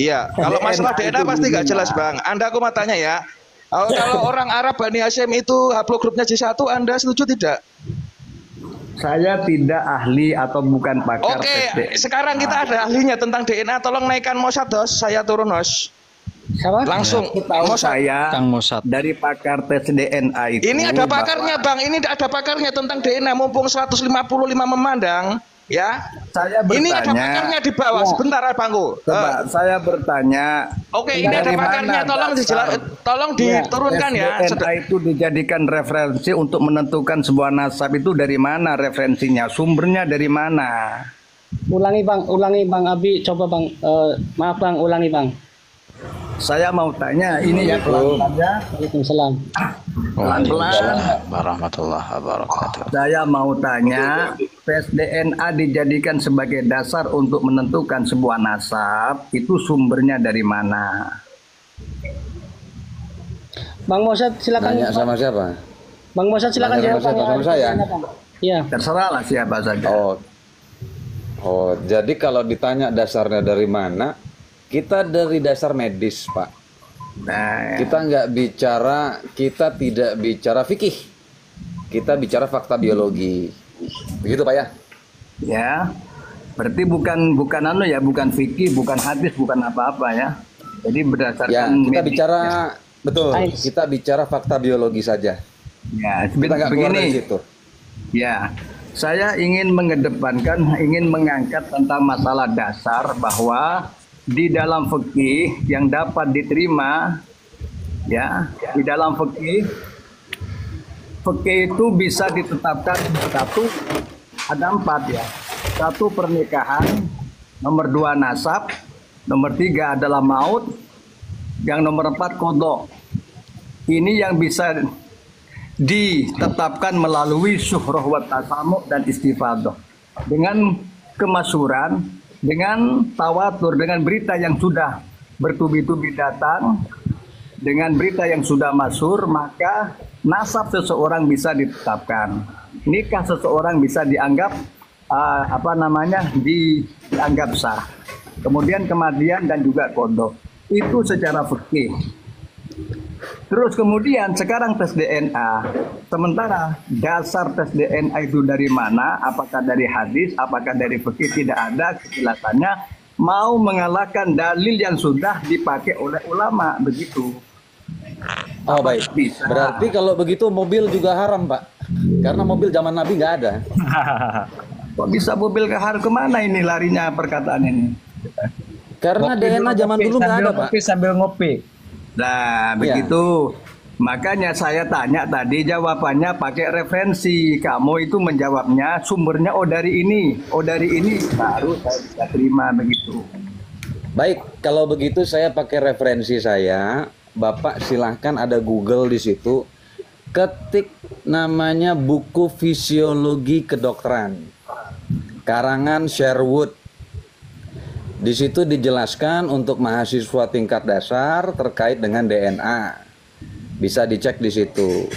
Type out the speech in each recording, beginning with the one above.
Iya, kalau masalah DNA pasti nggak jelas Bang. Anda aku mau tanya ya. Kalau orang Arab Bani Hashim itu haplogrupnya J1, Anda setuju tidak? Saya tidak ahli atau bukan pakar Oke, tes DNA. sekarang kita ada ahlinya tentang DNA. Tolong naikkan Mossad, Dos. Saya turun, Dos. Siapa? Langsung. Tahu saya Kang Mossad. dari pakar tes DNA itu. Ini ada pakarnya, Bang. Ini ada pakarnya tentang DNA. Mumpung 155 memandang, ya. Saya bertanya. Ini ada pakarnya di bawah. Sebentar, Bangku. Coba saya bertanya. Oke, ini ada pakarnya. Tolong diturunkan ya. DNA itu dijadikan referensi untuk menentukan sebuah nasab itu dari mana referensinya? Sumbernya dari mana? Ulangi Bang Abi, coba Bang. Maaf Bang, ulangi Bang. Saya mau tanya ini ya pelan-pelan ya. Waalaikumsalam. Pelan-pelan. Warahmatullahi wabarakatuh. Saya mau tanya, tes DNA dijadikan sebagai dasar untuk menentukan sebuah nasab, itu sumbernya dari mana? Bang Mossad silakan. Nanya sama siapa? Bang Mossad silakan Nanya jawab. sama siapa? Sama saya? Iya. Terserahlah siapa saja. Oh, jadi kalau ditanya dasarnya dari mana, kita dari dasar medis, Pak. Nah, Kita tidak bicara fikih. Kita bicara fakta biologi. Begitu, Pak ya? ya, berarti bukan fikih, bukan hadis, bukan apa-apa ya. Jadi berdasarkan Ya, kita medis, bicara ya. betul. Sains. Kita bicara fakta biologi saja. Ya, Kita nggak keluar dari begini. situ. Ya, saya ingin mengangkat tentang masalah dasar bahwa di dalam fikih yang dapat diterima, ya, di dalam fikih itu bisa ditetapkan ada 4 ya. 1 pernikahan, nomor 2 nasab, nomor 3 adalah maut, yang nomor 4 qadha. Ini yang bisa ditetapkan melalui syuhrah wa tasamu dan istifadah. Dengan kemasyhuran, dengan tawatur, dengan berita yang sudah bertubi-tubi datang, dengan berita yang sudah masyhur, maka nasab seseorang bisa ditetapkan. Nikah seseorang bisa dianggap dianggap sah. Kemudian kematian dan juga qadha. Itu secara fikih. Terus kemudian sekarang tes DNA. Sementara dasar tes DNA itu dari mana? Apakah dari hadis? Apakah dari fikih? Tidak ada kejelasannya. Mau mengalahkan dalil yang sudah dipakai oleh ulama, begitu. Oh baik. Bisa. Berarti kalau begitu mobil juga haram, Pak. Karena mobil zaman Nabi nggak ada. Kok bisa mobil kemana ini larinya perkataan ini? Karena DNA zaman dulu nggak ada, Pak. Sambil ngopi. Nah, begitu. Makanya saya tanya tadi, jawabannya pakai referensi. Kamu itu menjawabnya sumbernya dari ini, baru saya bisa terima begitu. Baik, kalau begitu saya pakai referensi saya. Bapak silahkan ada Google di situ. Ketik namanya buku fisiologi kedokteran. Karangan Sherwood. Di situ dijelaskan untuk mahasiswa tingkat dasar terkait dengan DNA. Bisa dicek di situ.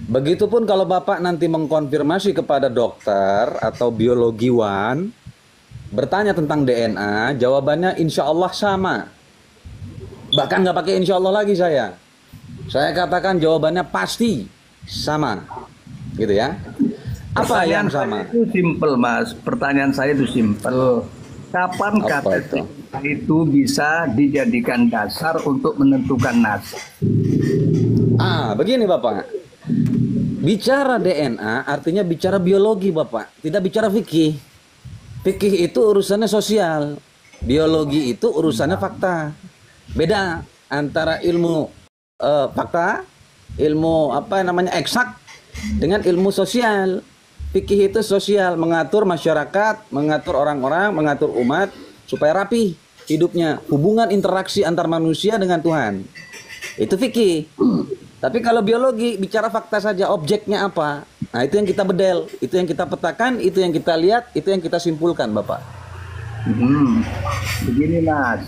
Begitupun kalau Bapak nanti mengkonfirmasi kepada dokter atau biologiwan, bertanya tentang DNA, jawabannya insya Allah sama. Bahkan nggak pakai insya Allah lagi saya. Saya katakan jawabannya pasti sama. Gitu ya. Apa yang sama? Itu simple, Mas. Pertanyaan saya itu simple. Kapan Apa kata itu bisa dijadikan dasar untuk menentukan nasab? Begini Bapak. Bicara DNA artinya bicara biologi, Bapak. Tidak bicara fikih. Fikih itu urusannya sosial. Biologi itu urusannya fakta. Beda antara ilmu fakta, ilmu eksak dengan ilmu sosial. Fikih itu sosial, mengatur masyarakat, mengatur orang-orang, mengatur umat supaya rapi hidupnya, hubungan interaksi antar manusia dengan Tuhan. Itu fikih. Tapi kalau biologi bicara fakta saja, objeknya apa? Nah, itu yang kita bedel, itu yang kita petakan, itu yang kita lihat, itu yang kita simpulkan, Bapak. Begini, Mas.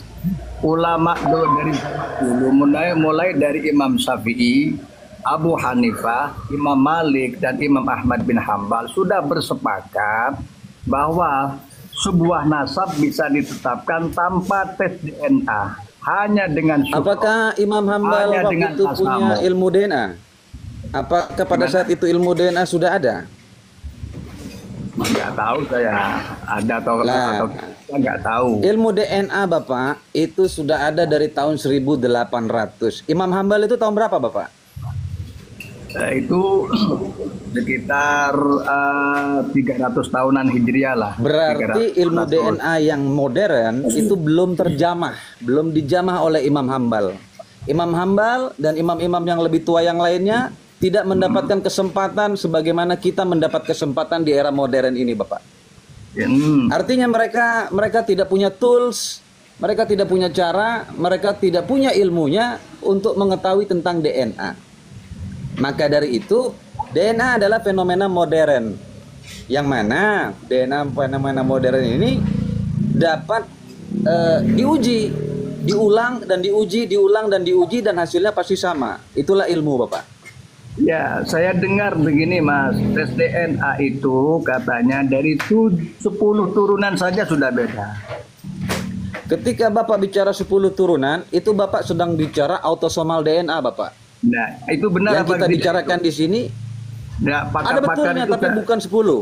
Ulama dari dulu mulai dari Imam Syafi'i, Abu Hanifah, Imam Malik, dan Imam Ahmad bin Hambal sudah bersepakat bahwa sebuah nasab bisa ditetapkan tanpa tes DNA, hanya dengan syukur. Apakah Imam Hambal Hanya waktu dengan itu punya tasamuh. ilmu DNA? Apakah pada saat itu ilmu DNA sudah ada? Nggak tahu saya ada atau Lah. kita nggak tahu. Ilmu DNA Bapak itu sudah ada dari tahun 1800. Imam Hambal itu tahun berapa Bapak? Itu sekitar 300 tahunan Hijriah lah. Berarti 300 ilmu tahun. DNA yang modern itu belum terjamah, belum dijamah oleh Imam Hambal. Imam Hambal dan imam-imam yang lebih tua yang lainnya tidak mendapatkan kesempatan sebagaimana kita mendapat kesempatan di era modern ini, Bapak. Artinya mereka tidak punya tools, mereka tidak punya cara, mereka tidak punya ilmunya untuk mengetahui tentang DNA. Maka dari itu, DNA adalah fenomena modern. Yang mana DNA fenomena modern ini dapat diuji, diulang dan diuji, diulang dan diuji, dan hasilnya pasti sama. Itulah ilmu, Bapak. Ya, saya dengar begini Mas, tes DNA itu katanya dari 10 turunan saja sudah beda. Ketika Bapak bicara 10 turunan, itu Bapak sedang bicara autosomal DNA, Bapak. Nah, itu benar Yang apa kita tidak? bicarakan di sini Nah, ada pakar-pakar betulnya itu tapi kan- bukan 10.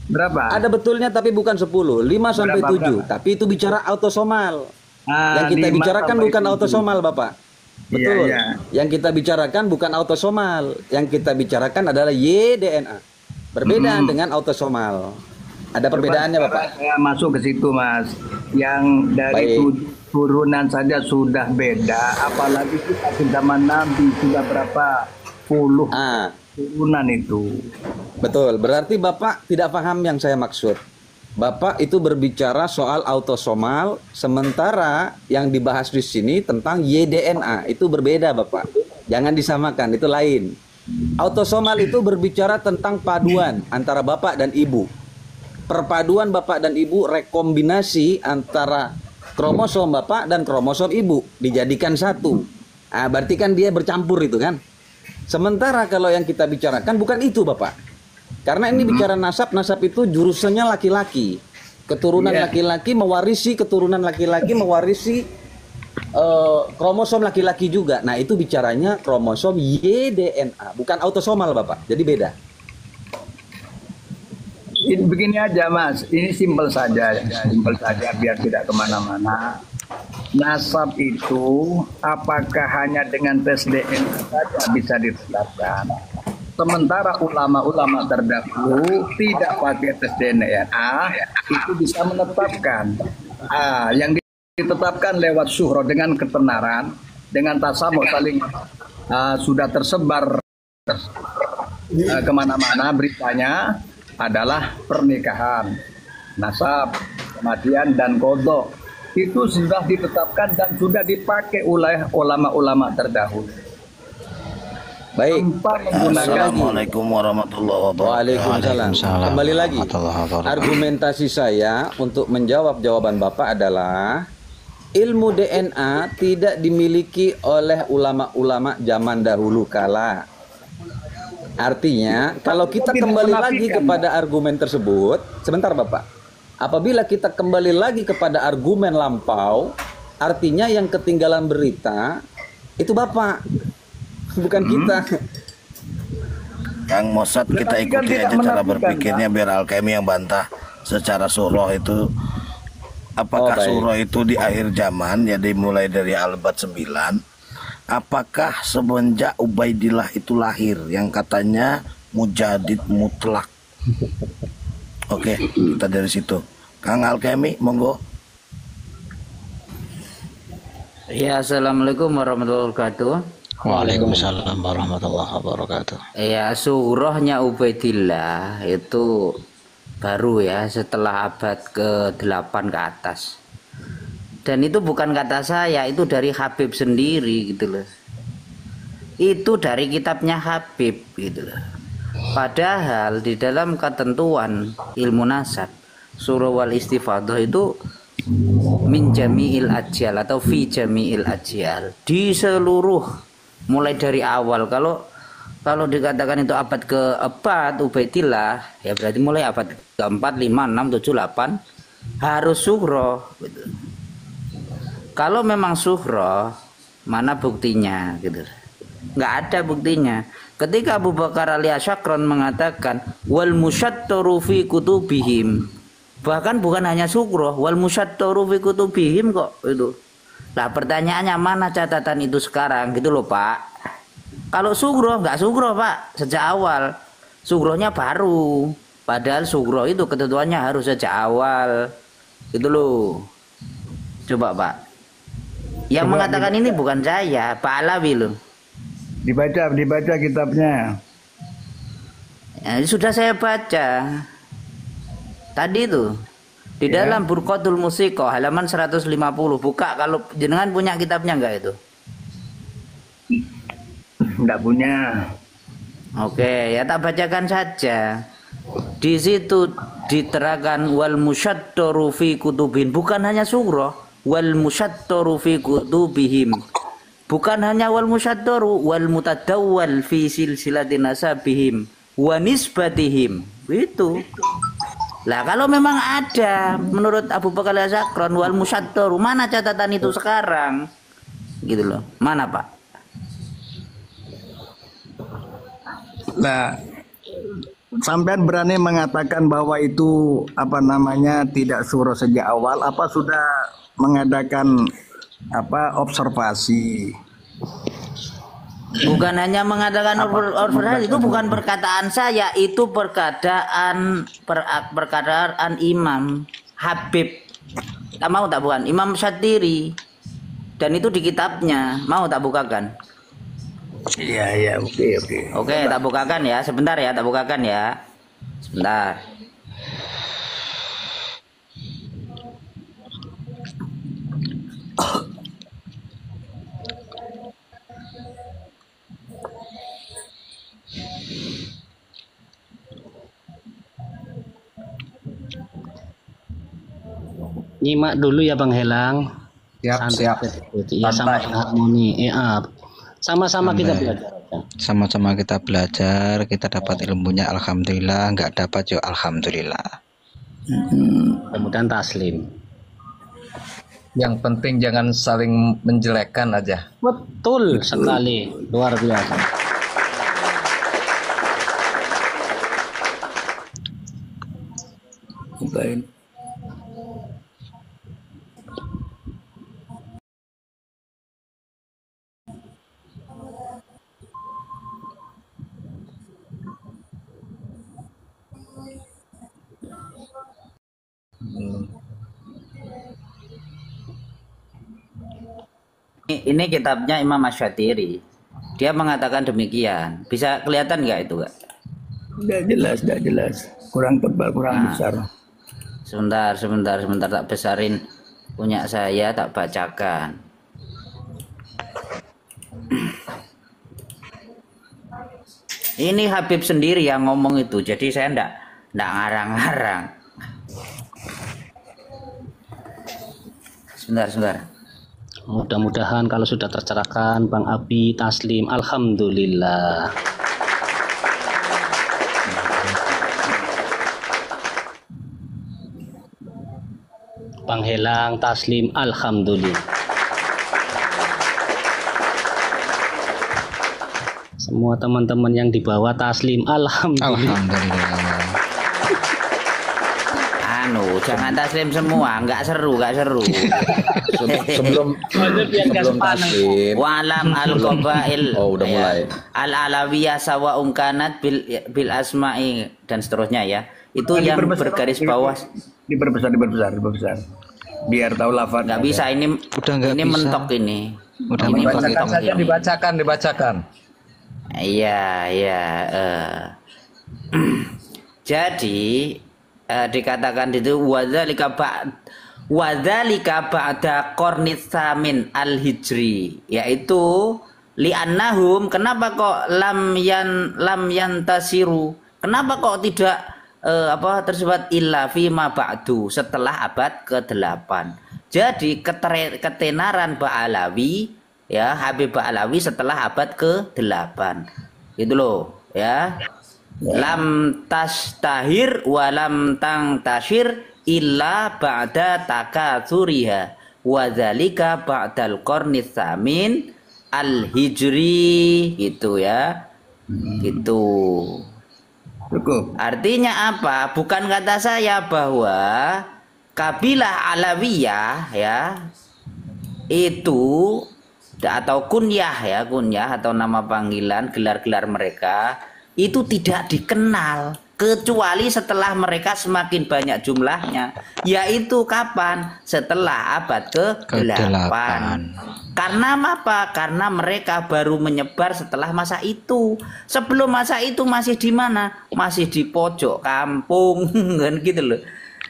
berapa? Ada betulnya tapi bukan 10, 5 sampai Berapa, 7. berapa? Tapi itu bicara autosomal. Ah, Yang kita 5 bicarakan sampai bukan 7. autosomal, Bapak. Iya, Betul. iya. Yang kita bicarakan bukan autosomal. Yang kita bicarakan adalah YDNA. Berbeda dengan autosomal. Ada perbedaannya, Coba Bapak. sekarang saya masuk ke situ Mas. Yang dari Baik. 7 turunan saja sudah beda, apalagi kita di zaman Nabi sudah berapa puluh Ah, turunan itu. betul. Berarti Bapak tidak paham yang saya maksud. Bapak itu berbicara soal autosomal, sementara yang dibahas di sini tentang YDNA. Itu berbeda, Bapak. Jangan disamakan, itu lain. Autosomal itu berbicara tentang paduan antara Bapak dan Ibu. Perpaduan Bapak dan Ibu, rekombinasi antara kromosom Bapak dan kromosom Ibu dijadikan satu. Ah, berarti kan dia bercampur itu kan. Sementara kalau yang kita bicarakan bukan itu, Bapak. Karena ini bicara nasab, nasab itu jurusannya laki-laki. Keturunan Iya. laki-laki mewarisi keturunan laki-laki mewarisi kromosom laki-laki juga. Nah, itu bicaranya kromosom YDNA, bukan autosomal, Bapak. Jadi beda. Ini begini aja Mas, ini simpel saja biar tidak kemana-mana. Nasab itu apakah hanya dengan tes DNA saja bisa ditetapkan? Sementara ulama-ulama terdahulu tidak pakai tes DNA, itu bisa menetapkan. Yang ditetapkan lewat syuhro dengan ketenaran, dengan tasamuh saling sudah tersebar kemana-mana beritanya adalah pernikahan, nasab, kematian dan kodok. Itu sudah ditetapkan dan sudah dipakai oleh ulama-ulama terdahulu. Baik. Tanpa menggunakan Assalamualaikum warahmatullahi wabarakatuh. Waalaikumsalam. Kembali lagi. Argumentasi saya untuk menjawab jawaban Bapak adalah ilmu DNA tidak dimiliki oleh ulama-ulama zaman dahulu kala. Artinya, kalau kita Tidak kembali lagi menafikan. kepada argumen tersebut, sebentar Bapak. Apabila kita kembali lagi kepada argumen lampau, artinya yang ketinggalan berita itu Bapak, bukan kita. Kang Mossad, kita Tetapi kan ikuti tidak aja cara menafikan, berpikirnya biar Al-Kaimi yang bantah secara surah itu. Apakah baik. surah itu di akhir zaman, ya dimulai dari Al-Bad 9? Apakah semenjak Ubaidillah itu lahir yang katanya mujadid mutlak? Oke, kita dari situ. Kang Al-Kaimi, monggo. Ya, assalamualaikum warahmatullahi wabarakatuh. Waalaikumsalam warahmatullahi wabarakatuh. Ya, surahnya Ubaidillah itu baru ya setelah abad ke-8 ke atas. Dan itu bukan kata saya, itu dari Habib sendiri gitu loh. Itu dari kitabnya Habib gitu loh. Padahal di dalam ketentuan ilmu nasab, surah wal istifadah itu min jami'il ajal atau fi jami'il ajal, di seluruh, mulai dari awal. Kalau dikatakan itu abad ke-4 Ubaidillah, ya berarti mulai abad ke-4, 5, 6, 7, 8 harus sughroh gitu. Kalau memang sughroh, mana buktinya gitu. Nggak ada buktinya. Ketika Abu Bakar al-Syakron mengatakan wal musyattaru fi kutubihim, bahkan bukan hanya sughroh, wal musyattaru fi kutubihim kok itu. Lah pertanyaannya mana catatan itu sekarang gitu loh Pak. Kalau sughroh nggak sughroh Pak sejak awal. Sughrohnya baru. Padahal sughroh itu ketentuannya harus sejak awal. Gitu loh. Coba Pak. Yang mengatakan ini bukan saya, Pak Alawi loh. Dibaca kitabnya. Ya, sudah saya baca. Tadi itu di dalam Burqatul Musiqah halaman 150. Buka kalau jenengan punya kitabnya enggak itu? Enggak punya. Oke, ya tak bacakan saja. Di situ diterangkan wal musyattaru fi kutubin, bukan hanya sughroh, wal musyattaru fi kutubihim. Bukan hanya wal musyattaru wal mutadawwal fi silsilati nasabihim wa nisbatihim. Itu. Lah kalau memang ada menurut Abu Bakar al-Syakron wal musyattaru, mana catatan itu sekarang? Gitu loh. Mana, Pak? Nah, sampean berani mengatakan bahwa itu apa namanya tidak suruh sejak awal, apa sudah mengadakan apa observasi? Bukan hanya mengadakan observasi, itu bukan perkataan saya, itu perkataan Imam Habib. Tak mau tak bukan Imam Syatiri. Dan itu di kitabnya. Mau tak bukakan? Iya, oke. Oke, tak bukakan ya. Sebentar ya, tak bukakan ya. Sebentar. Nyimak dulu ya Bang Helang. Siap. Ya sama harmoni. Sama-sama kita belajar. Sama-sama kita belajar, kita dapat ilmunya alhamdulillah, nggak dapat yuk alhamdulillah. Kemudian taslim. Yang penting jangan saling menjelekkan aja. Betul sekali, luar biasa. Baik. Ini kitabnya Imam Asy-Syatiri. Dia mengatakan demikian. Bisa kelihatan nggak itu, Kak? Tidak jelas. Kurang tebal, kurang besar. Sebentar tak besarin punya saya, tak bacakan. Ini Habib sendiri yang ngomong itu, jadi saya ndak ngarang-ngarang. Sebentar. Mudah-mudahan kalau sudah tercerahkan Bang Abi taslim, alhamdulillah. Bang Helang taslim, alhamdulillah. Semua teman-teman yang di bawah taslim, alhamdulillah. Jangan taslim semua, nggak seru. Sebelum taslim. Walam al-qabail. Oh, udah mulai. Al-alawiyah sawa'un kanat bil asma'i dan seterusnya ya. Itu yang bergaris bawah. Diperbesar. Biar tahu lafaz. Nggak bisa ini. Udah nggak bisa. Mentok ini. Udah ini mentok. mentok saja dibacakan. Iya. Jadi dikatakan itu wadzalika ba'da qarnits tsamin al-hijri, yaitu li'annahum, kenapa kok lam yantasiru, kenapa kok tidak tersebut illa fima ba'du, setelah abad ke-8. Jadi ketenaran Ba'alawi ya, Habib Ba'alawi setelah abad ke-8 gitu loh ya. Lam tastahir wa lam tang tashir illa ba'da takatsuriha wa dzalika ba'dal qarni tsamin al-hijri gitu ya. Gitu. Cukup. Artinya apa? Bukan kata saya bahwa kabilah Alawiyah ya itu atau kunyah atau nama panggilan gelar-gelar mereka itu tidak dikenal kecuali setelah mereka semakin banyak jumlahnya, yaitu kapan? Setelah abad ke-8. Karena apa? Karena mereka baru menyebar setelah masa itu. Sebelum masa itu masih di mana? Masih di pojok kampung kan gitu loh.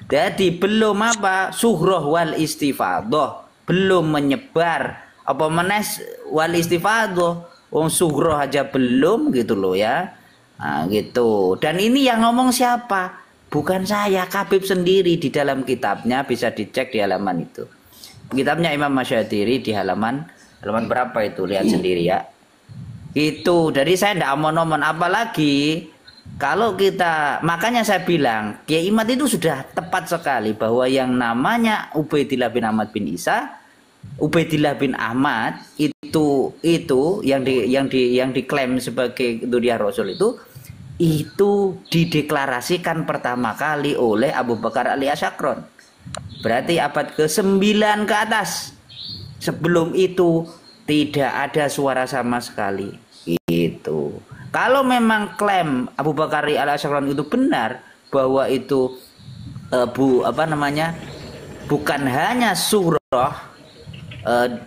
Jadi belum apa? Suhroh wal istifadoh, belum menyebar. Apa menes wal istifadoh, suhroh aja belum gitu loh ya. Nah, gitu. Dan ini yang ngomong siapa? Bukan saya, Habib sendiri di dalam kitabnya, bisa dicek di halaman itu. Kitabnya Imam Masyadiri di halaman berapa itu, lihat sendiri ya. Itu dari saya tidak omon-omon, apalagi kalau kita, makanya saya bilang Kiai Imad itu sudah tepat sekali bahwa yang namanya Ubaidillah bin Ahmad bin Isa, Ubaidillah bin Ahmad itu yang diklaim sebagai Dzurriyyah Rasul itu dideklarasikan pertama kali oleh Abu Bakar Al-Asyakron. Berarti abad ke-9 ke atas. Sebelum itu tidak ada suara sama sekali. Itu. Kalau memang klaim Abu Bakar Al-Asyakron itu benar bahwa itu bukan hanya surah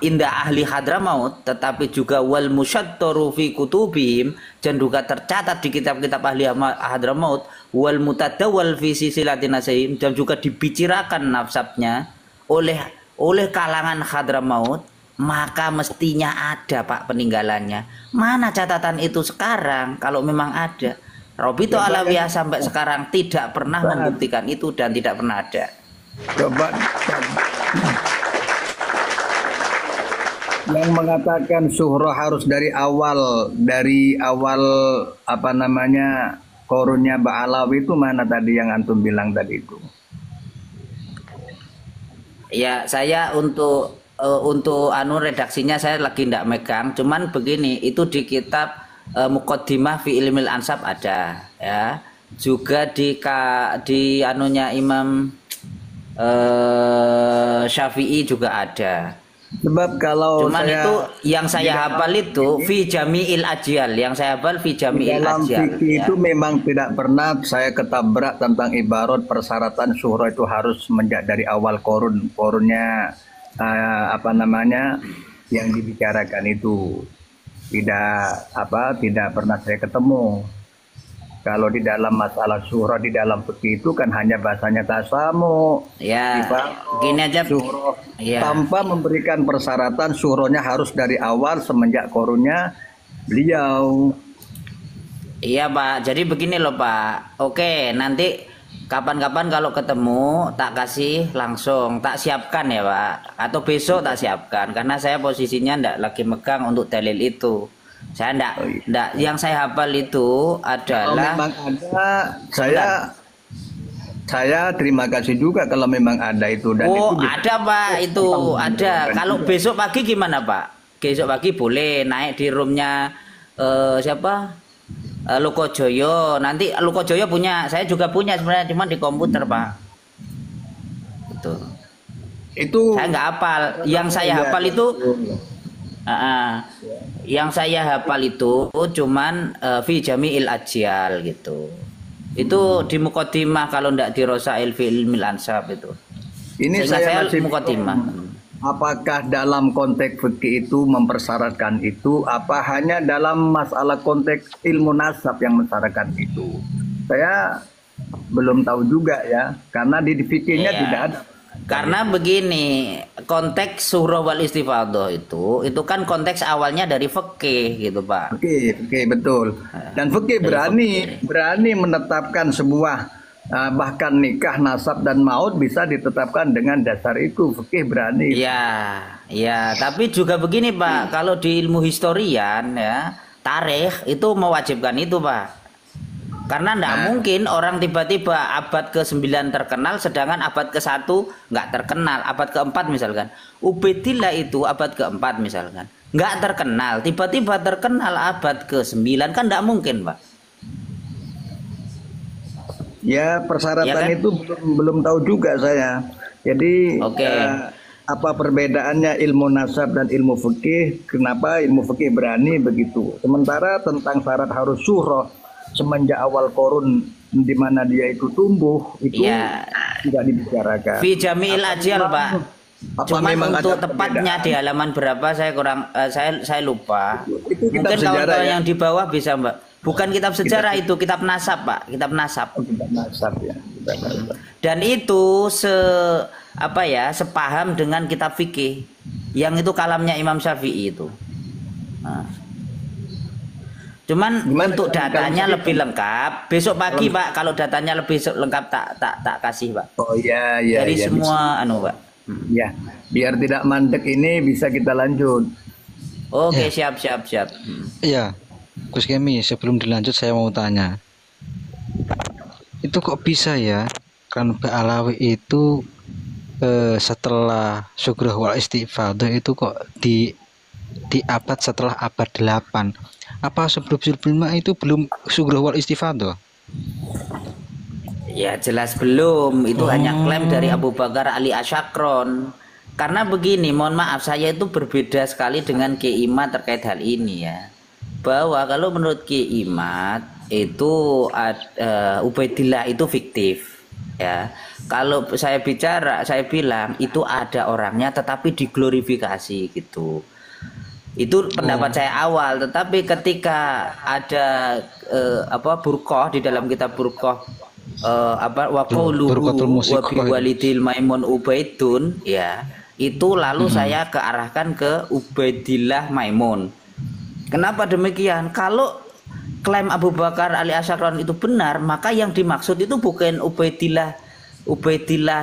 indah ahli Hadramaut, tetapi juga wal musyattaru fi kutubihim, dan juga tercatat di kitab-kitab ahli Hadramaut, wal mutadawwal fi silsilatin nasihim, dan juga dibicarakan nasabnya oleh kalangan Hadramaut, maka mestinya ada Pak peninggalannya. Mana catatan itu sekarang? Kalau memang ada, Robito Alawiyah sampai sekarang tidak pernah membuktikan itu dan tidak pernah ada. Coba yang mengatakan suhroh harus dari awal korunnya Ba'alawi itu mana tadi yang antum bilang tadi itu? Ya, saya untuk redaksinya saya lagi tidak megang, cuman begini, itu di kitab Muqaddimah fi Ilmil Ansab ada ya. Juga di anunya Imam Syafi'i juga ada. Sebab kalau cuman itu yang saya hafal itu fi jami'il ajyal, yang saya hafal fi jami'il dalam ajyal. fikih itu memang tidak pernah saya ketabrak tentang ibarat persyaratan syuhra itu harus dari awal korunnya yang dibicarakan itu tidak pernah saya ketemu. Kalau di dalam masalah syuhra di dalam fikih itu kan hanya bahasanya tasamu. Ya, gini aja. Ya. Tanpa memberikan persyaratan syuhronya harus dari awal semenjak korunnya beliau. Iya Pak, jadi begini loh Pak. Oke, nanti kapan-kapan kalau ketemu tak kasih langsung, tak siapkan ya Pak. Atau besok tak siapkan, karena saya posisinya ndak lagi megang untuk dalil itu. Saya enggak, yang saya hafal itu adalah kalau memang ada, saya terima kasih juga kalau memang ada itu. Dan itu ada Pak, itu ada. Kalau besok pagi gimana Pak? Besok pagi boleh naik di roomnya siapa? Lukojoyo. Nanti Lukojoyo punya, saya juga punya sebenarnya, cuma di komputer Pak. Itu saya nggak hafal. Yang saya hafal itu yang saya hafal itu cuman fi jami'il ajyal gitu. Itu di Muqaddimah, kalau ndak di Rosail fi Ilmil Ansab itu. Ini saya masih Muqaddimah. Apakah dalam konteks fikih itu mempersyaratkan itu, apa hanya dalam masalah konteks ilmu nasab yang mensyaratkan itu? Saya belum tahu juga ya, karena di fikihnya tidak ada. Karena begini, konteks surah wal istifadah itu kan konteks awalnya dari fikih gitu Pak. Fikih betul. Dan fikih berani menetapkan sebuah bahkan nikah, nasab dan maut bisa ditetapkan dengan dasar itu. Fikih berani. Ya, tapi juga begini Pak, kalau di ilmu historian ya, tarikh itu mewajibkan itu Pak. Karena nggak mungkin orang tiba-tiba abad ke-9 terkenal, sedangkan abad ke-1 nggak terkenal, abad ke-4 misalkan. Ubaidillah itu abad ke-4 misalkan, nggak terkenal, tiba-tiba terkenal abad ke-9, kan nggak mungkin, Pak. Ya persyaratan Ya kan? itu belum tahu juga saya. Jadi Oke. apa perbedaannya ilmu nasab dan ilmu fikih? Kenapa ilmu fikih berani begitu? Sementara tentang syarat harus syuhroh semenjak awal korun di mana dia itu tumbuh itu Ya. tidak dibicarakan. Fi Jami'il Ajal, Pak. Apa Cuman memang untuk ada tepatnya di halaman berapa saya kurang saya lupa. Itu kitab Mungkin sejarah kawan-kawan ya? yang di bawah bisa, Mbak. Bukan kitab sejarah itu, kitab nasab, Pak. Kitab nasab. Kitab nasab ya. Kitab nasab. Dan itu sepaham dengan kitab fikih yang itu kalamnya Imam Syafi'i itu. Nah. Cuman Gimana untuk kalau datanya kamu lebih lengkap besok pagi, Pak. Kalau datanya lebih lengkap tak kasih, Pak. Oh iya iya. Dari iya, semua Pak. Ya, biar tidak mandek ini bisa kita lanjut. Oke, siap. Iya, Gus Kemi, sebelum dilanjut saya mau tanya. Itu kok bisa ya? Kan Ba'alawi itu setelah Syukrah wal Istifadah itu kok di abad setelah abad 8. Apa sebelum-sebelumnya itu belum Syukrah wal Istifadah? Ya jelas belum, itu hanya klaim dari Abu Bakar Ali Asyakron. Karena begini, mohon maaf, saya itu berbeda sekali dengan Ki Imad terkait hal ini ya. Bahwa kalau menurut Ki Imad itu Ubaidillah itu fiktif ya. Kalau saya bilang itu ada orangnya tetapi diglorifikasi gitu. Itu pendapat saya awal, tetapi ketika ada Burqah di dalam kitab Burqah wa qauluhu wa bi walidil Maimun Ubaidun ya, itu lalu saya kearahkan ke Ubaidillah Maimun. Kenapa demikian? Kalau klaim Abu Bakar Ali Asyakron itu benar, maka yang dimaksud itu bukan Ubaidillah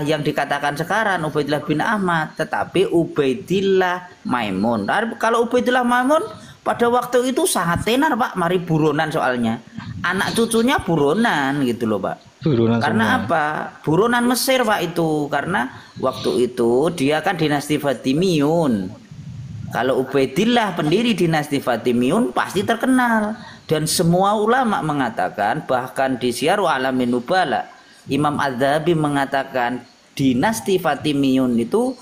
yang dikatakan sekarang Ubaidillah bin Ahmad, tetapi Ubaidillah Maimun. Kalau Ubaidillah Maimun pada waktu itu sangat tenar, Pak, mari buronan soalnya. Anak cucunya buronan gitu loh, Pak. Buronan Karena semua. apa? Buronan Mesir, Pak, itu. Karena waktu itu dia kan dinasti Fatimiyun. Kalau Ubaidillah pendiri dinasti Fatimiyun pasti terkenal. Dan semua ulama mengatakan, bahkan di Syiaru Alamin Nubala, Imam Az-Zahabi mengatakan dinasti Fatimiyun itu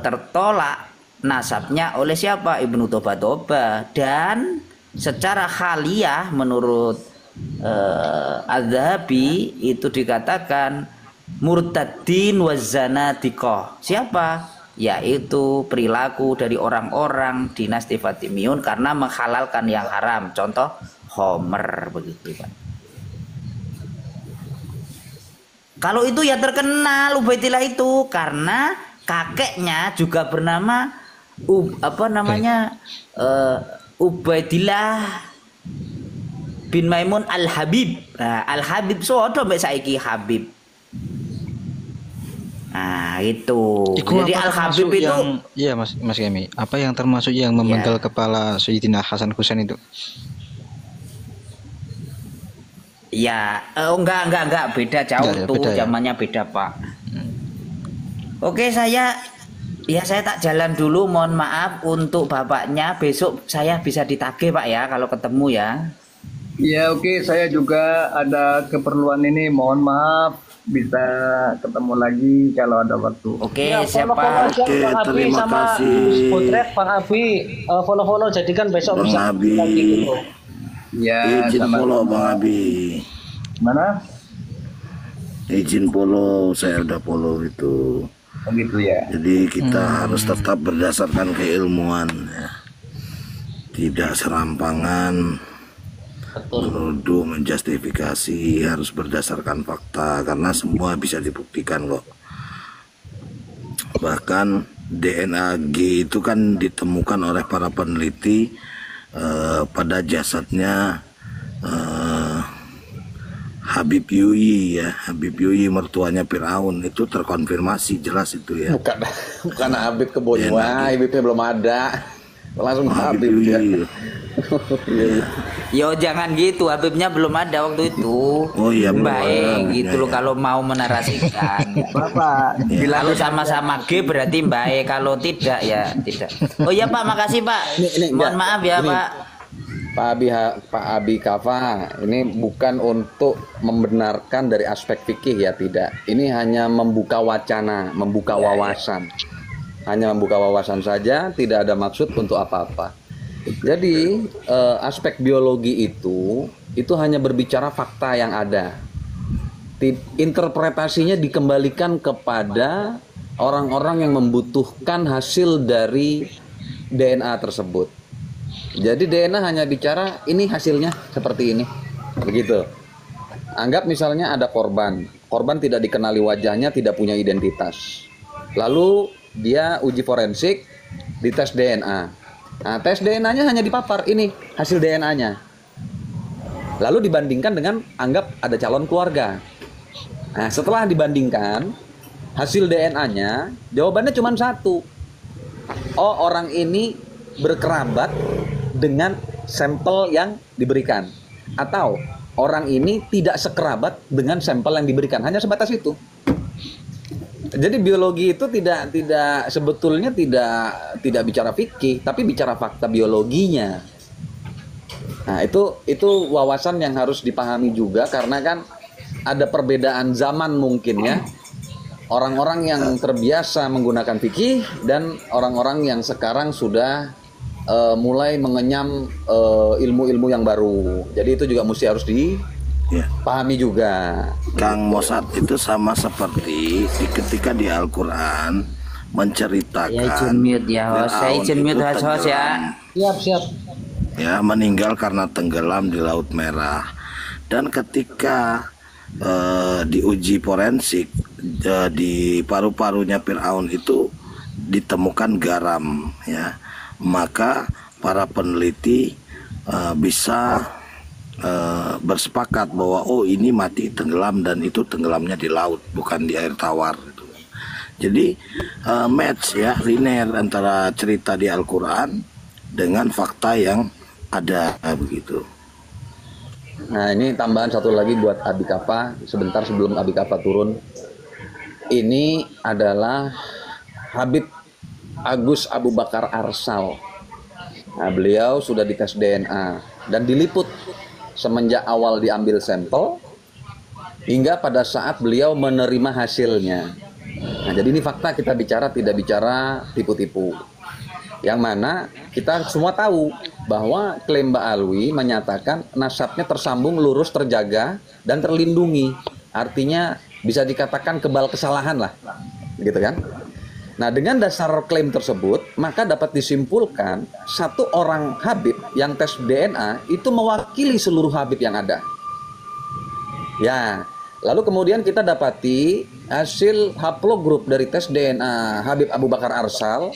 tertolak nasabnya oleh siapa? Ibnu Toba. Dan secara khaliyah menurut Az-Zahabi itu dikatakan murtadin wazanatiqah. Siapa? Yaitu perilaku dari orang-orang dinasti Fatimiyun karena menghalalkan yang haram. Contoh Homer begitu, Pak. Kalau itu ya terkenal Ubaidillah itu karena kakeknya juga bernama Ubaidillah bin Maimun Al-Habib. Nah, Al-Habib sodo mbek saiki Habib. Nah, itu. Iku Jadi apa Al-Habib termasuk itu iya Mas Kemi. Apa yang termasuk yang memenggal kepala Sayyidina Hasan Husain itu? ya enggak, beda jauh Enggak ya, tuh, beda ya? zamannya beda, Pak. Oke, saya tak jalan dulu, mohon maaf untuk bapaknya. Besok saya bisa ditagih, Pak, ya kalau ketemu ya. Ya oke, saya juga ada keperluan ini. Mohon maaf, bisa ketemu lagi kalau ada waktu. Oke, Ya, siapa? follow aja Oke, Bang Abi terima sama kasih. Putret Bang Abi, follow jadikan besok Bang bisa Abi. lagi gitu. Ya, Izin follow Bang Abi. Mana? Izin follow, saya udah follow itu. Begitu ya. Jadi kita harus tetap berdasarkan keilmuan ya. Tidak serampangan menuduh, menjustifikasi, harus berdasarkan fakta karena semua bisa dibuktikan kok. Bahkan DNA G itu kan ditemukan oleh para peneliti pada jasadnya Habib Yuyi ya, Habib Yuyi mertuanya Firaun, itu terkonfirmasi jelas itu ya. Bukan Habib Kebonwa, Habibnya belum ada. Langsung Habib Habib ya. Yuyi. Yo jangan gitu, Habibnya belum ada waktu itu. Oh iya, belum Baik ada. gitu Ya, loh ya. kalau mau menarasikan. Bapak, Kalau sama-sama G berarti baik, kalau tidak ya tidak. Oh iya Pak, makasih Pak. Ini Mohon enggak. maaf ya Ini, Pak. Pak Abi Kafa, ini bukan untuk membenarkan dari aspek fikih ya, tidak. Ini hanya membuka wacana, membuka wawasan. Hanya membuka wawasan saja, tidak ada maksud untuk apa-apa. Jadi aspek biologi itu hanya berbicara fakta yang ada. Interpretasinya dikembalikan kepada orang-orang yang membutuhkan hasil dari DNA tersebut. Jadi DNA hanya bicara ini hasilnya seperti ini, begitu. Anggap misalnya ada korban tidak dikenali wajahnya, tidak punya identitas. Lalu dia uji forensik, dites DNA. Nah, tes DNA-nya hanya dipapar, ini hasil DNA-nya. Lalu dibandingkan dengan anggap ada calon keluarga. Nah, setelah dibandingkan hasil DNA-nya, jawabannya cuma satu. Oh, orang ini berkerabat dengan sampel yang diberikan. Atau orang ini tidak sekerabat dengan sampel yang diberikan. Hanya sebatas itu. Jadi biologi itu sebetulnya tidak bicara fikih, tapi bicara fakta biologinya. Nah, itu wawasan yang harus dipahami juga, karena kan ada perbedaan zaman mungkin ya. Orang-orang yang terbiasa menggunakan fikih dan orang-orang yang sekarang sudah mulai mengenyam ilmu-ilmu yang baru. Jadi itu juga mesti harus dipahami juga. Kang Mosat itu sama seperti ketika di Al-Quran menceritakan Ya izin mute ya host, saya izin mute host ya. Siap. ya meninggal karena tenggelam di Laut Merah, dan ketika diuji forensik di paru-parunya Firaun itu ditemukan garam, ya, maka para peneliti bisa bersepakat bahwa oh ini mati tenggelam, dan itu tenggelamnya di laut bukan di air tawar gitu. Jadi match ya, linear antara cerita di Al-Quran dengan fakta yang ada begitu. Nah, ini tambahan satu lagi buat Abi Kafa sebentar sebelum Abi Kafa turun. Ini adalah Habib Agus Abu Bakar Arsal. Nah, beliau sudah dites DNA dan diliput semenjak awal diambil sampel hingga pada saat beliau menerima hasilnya. Nah, jadi ini fakta, kita bicara, tidak bicara tipu-tipu. Yang mana kita semua tahu bahwa klaim Mbak Alwi menyatakan nasabnya tersambung, lurus, terjaga, dan terlindungi. Artinya bisa dikatakan kebal kesalahan lah, gitu kan? Nah, dengan dasar klaim tersebut, maka dapat disimpulkan satu orang Habib yang tes DNA itu mewakili seluruh Habib yang ada. Ya, lalu kemudian kita dapati hasil haplogrup dari tes DNA Habib Abu Bakar Arsal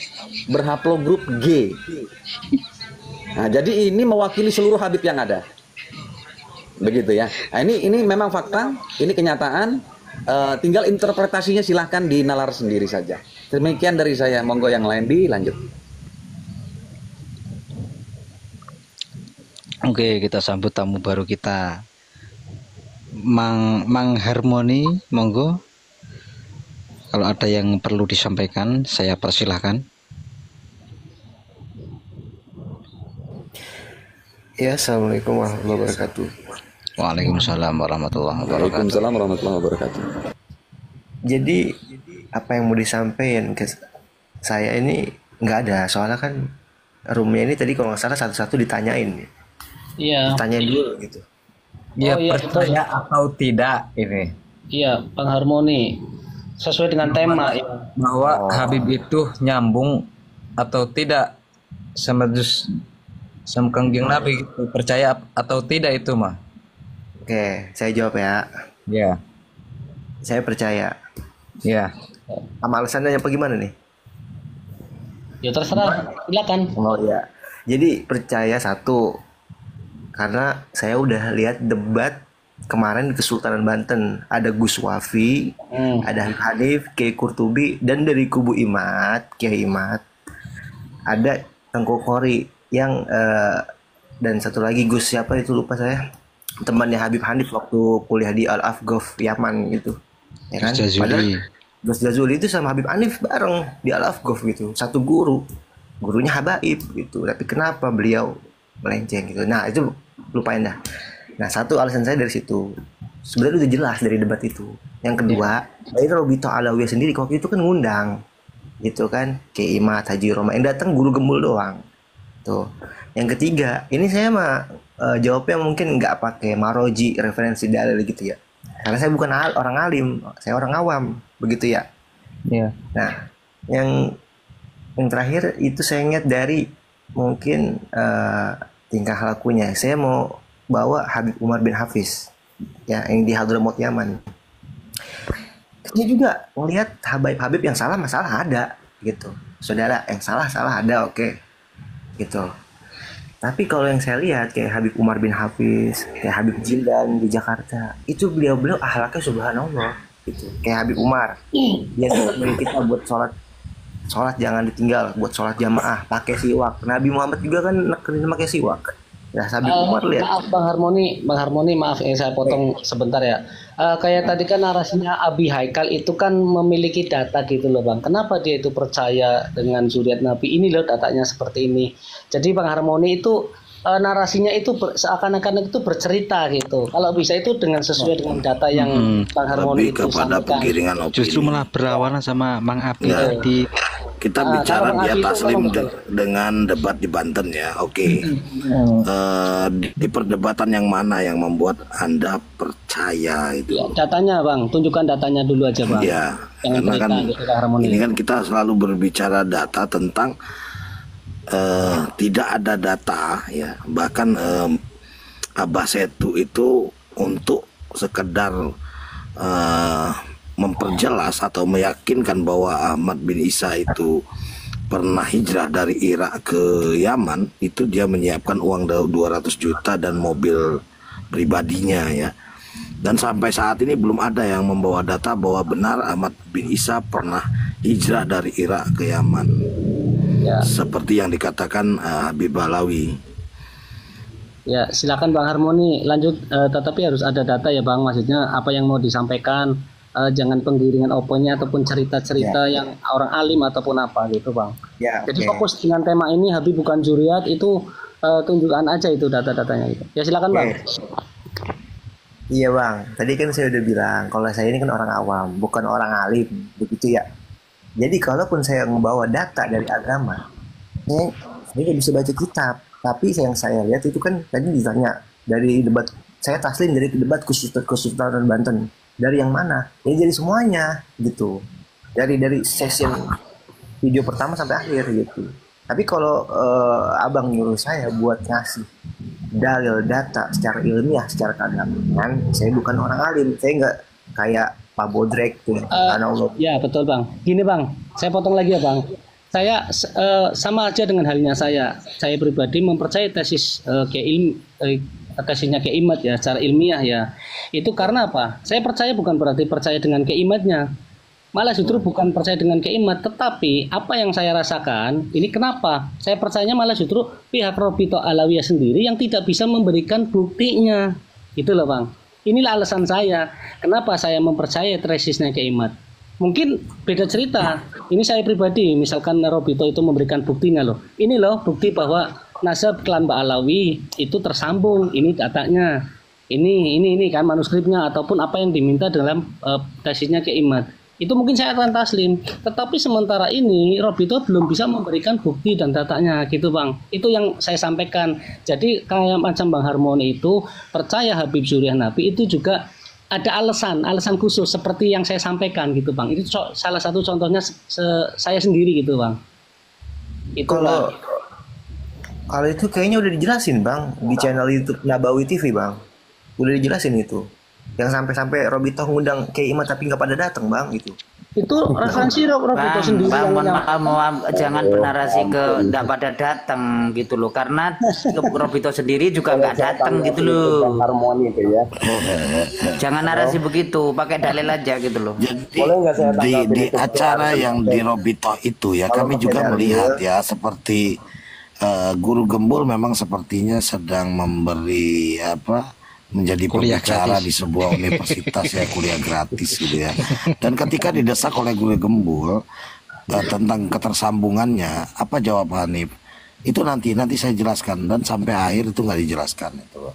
berhaplogrup G. Nah, jadi ini mewakili seluruh Habib yang ada. Begitu ya. Nah, ini memang fakta, ini kenyataan. Tinggal interpretasinya silahkan dinalar sendiri saja. Demikian dari saya, monggo yang lain dilanjut. Oke, kita sambut tamu baru kita, Mang Harmoni, monggo. Kalau ada yang perlu disampaikan, saya persilahkan. Ya, assalamualaikum warahmatullahi wabarakatuh. Waalaikumsalam warahmatullahi wabarakatuh. Waalaikumsalam warahmatullahi wabarakatuh. Jadi apa yang mau disampaikan ke saya ini nggak ada, soalnya kan roomnya ini tadi kalau nggak salah satu-satu ditanyain, Iya. tanyain dulu gitu. Ya, Oh, iya, percaya atau tidak ini Iya, Bang Harmoni. Sesuai dengan tema ya. bahwa Habib itu nyambung atau tidak sama Kangjeng Nabi gitu. Percaya atau tidak itu mah? Oke, saya jawab ya. Ya, Saya percaya. ya. Sama alasannya apa gimana nih? Ya terserah, silakan. Oh ya, jadi percaya satu, karena saya udah lihat debat kemarin di Kesultanan Banten, ada Gus Wafi, ada Habib Hanif, Kiai Kurtubi, dan dari kubu Imat, Kiai Imat, ada Tengku Khori yang dan satu lagi Gus siapa itu lupa saya, temannya Habib Hanif waktu kuliah di Al Afghaf Yaman gitu, ya kan? Padahal Gus Jazuli itu sama Habib Hanif bareng di Al Afghaf gitu, satu gurunya Habaib gitu, tapi kenapa beliau melenceng gitu? Nah itu lupain dah. Nah satu alasan saya dari situ, sebenarnya udah jelas dari debat itu. Yang kedua, dari Robito Alawiyah sendiri waktu itu kan ngundang gitu kan, Kiai Imat, Haji Roma, yang datang guru gembul doang tuh. Yang ketiga, ini saya mah jawabnya mungkin nggak pakai maroji referensi dalil gitu ya, karena saya bukan orang alim, saya orang awam begitu ya. Iya. Nah yang terakhir itu saya ingat dari mungkin tingkah lakunya, saya mau bawa Habib Umar bin Hafiz ya, yang di Hadramaut Yaman. Dia juga melihat Habib yang salah masalah ada gitu, saudara, yang salah ada, oke. Gitu. Tapi kalau yang saya lihat kayak Habib Umar bin Hafiz, kayak Habib Jildan di Jakarta, itu beliau akhlaknya subhanallah gitu. Kayak Habib Umar, dia nyuruh kita buat sholat jangan ditinggal, buat sholat jamaah pakai siwak. Nabi Muhammad juga kan nekenin pakai siwak. Ya, Habib Umar lihat. Maaf Bang Harmoni, maaf saya potong sebentar ya. Kayak tadi kan narasinya Abi Haikal itu kan memiliki data gitu loh Bang. Kenapa dia itu percaya dengan zuriat Nabi? Ini loh datanya seperti ini. Jadi Bang Harmoni itu narasinya itu seakan-akan itu bercerita gitu. Kalau bisa itu dengan sesuai dengan data yang Bang Harmoni itu sampaikan. Justru malah berlawanan sama Mang Abi tadi. Kita bicara di atas Taslim dengan debat di Banten ya, oke. Di perdebatan yang mana yang membuat Anda percaya itu? Ya, datanya Bang, tunjukkan datanya dulu aja Bang. Ya, karena kan ini kan kita selalu berbicara data tentang tidak ada data ya, bahkan Abah Setu itu untuk sekedar memperjelas atau meyakinkan bahwa Ahmad bin Isa itu pernah hijrah dari Irak ke Yaman, itu dia menyiapkan uang 200 juta dan mobil pribadinya ya. Dan sampai saat ini belum ada yang membawa data bahwa benar Ahmad bin Isa pernah hijrah dari Irak ke Yaman ya, seperti yang dikatakan Habib Alawi. Ya silakan Bang Harmoni lanjut, tetapi harus ada data ya Bang, maksudnya apa yang mau disampaikan. Jangan penggiringan opini ataupun cerita-cerita yang orang alim ataupun apa gitu Bang. Jadi fokus dengan tema ini, Habib bukan zuriat, itu tunjukkan aja itu data-datanya gitu. Ya silakan Bang. Iya Bang, tadi kan saya udah bilang kalau saya ini kan orang awam, bukan orang alim, begitu ya. Jadi kalaupun saya membawa data dari agama, saya nggak bisa baca kitab. Tapi yang saya lihat itu kan tadi ditanya dari debat, saya taslim dari debat Kesultanan Banten. Dari yang mana? Ya dari semuanya gitu. Dari session video pertama sampai akhir gitu. Tapi kalau abang nyuruh saya buat ngasih dalil data secara ilmiah, secara keagamaan, saya bukan orang alim. Saya nggak kayak Pak Bodrek tuh. Ya betul Bang. Gini Bang, saya potong lagi ya Bang. Saya sama aja dengan halnya saya pribadi mempercayai tesis tesisnya Kiai Imad ya, secara ilmiah ya. Itu karena apa? Saya percaya bukan berarti percaya dengan Kiai Imadnya. Malah justru bukan percaya dengan Kiai Imad, tetapi apa yang saya rasakan, ini kenapa? Saya percayanya malah justru pihak Robito Alawiyah sendiri yang tidak bisa memberikan buktinya. Itu loh Bang. Inilah alasan saya kenapa saya mempercayai tesisnya Kiai Imad. Mungkin beda cerita. Ini saya pribadi, misalkan Robito itu memberikan buktinya loh. Ini loh bukti bahwa nasab klan Ba'alawi itu tersambung, ini datanya, ini kan manuskripnya ataupun apa yang diminta dalam tesisnya Kiai Imad. Itu mungkin saya akan taslim. Tetapi sementara ini Robito belum bisa memberikan bukti dan datanya gitu Bang. Itu yang saya sampaikan. Jadi kayak macam Bang Harmoni itu percaya Habib Zuriat Nabi itu juga ada alasan khusus seperti yang saya sampaikan gitu Bang. Itu salah satu contohnya saya sendiri gitu Bang. Itu Kalau itu kayaknya udah dijelasin Bang di channel YouTube Nabawi TV Bang. Udah dijelasin itu. Yang sampai-sampai Robito ngundang Kiai Imad tapi nggak pada datang Bang itu. Itu referensi Robito sendiri. Bang, jangan bernarasi ke nggak pada datang gitu loh, karena Robito sendiri juga nggak datang gitu loh. Harmoni itu ya. Jangan narasi begitu, pakai dalil aja gitu loh. Jadi di acara yang di Robito itu ya kami juga melihat ya seperti Guru Gembul memang sepertinya sedang memberi menjadi Kuliah pembicara gratis. di sebuah universitas ya, kuliah gratis gitu ya. Dan ketika didesak oleh Guru Gembul tentang ketersambungannya, apa jawab Hanif? Itu nanti saya jelaskan, dan sampai akhir itu nggak dijelaskan itu.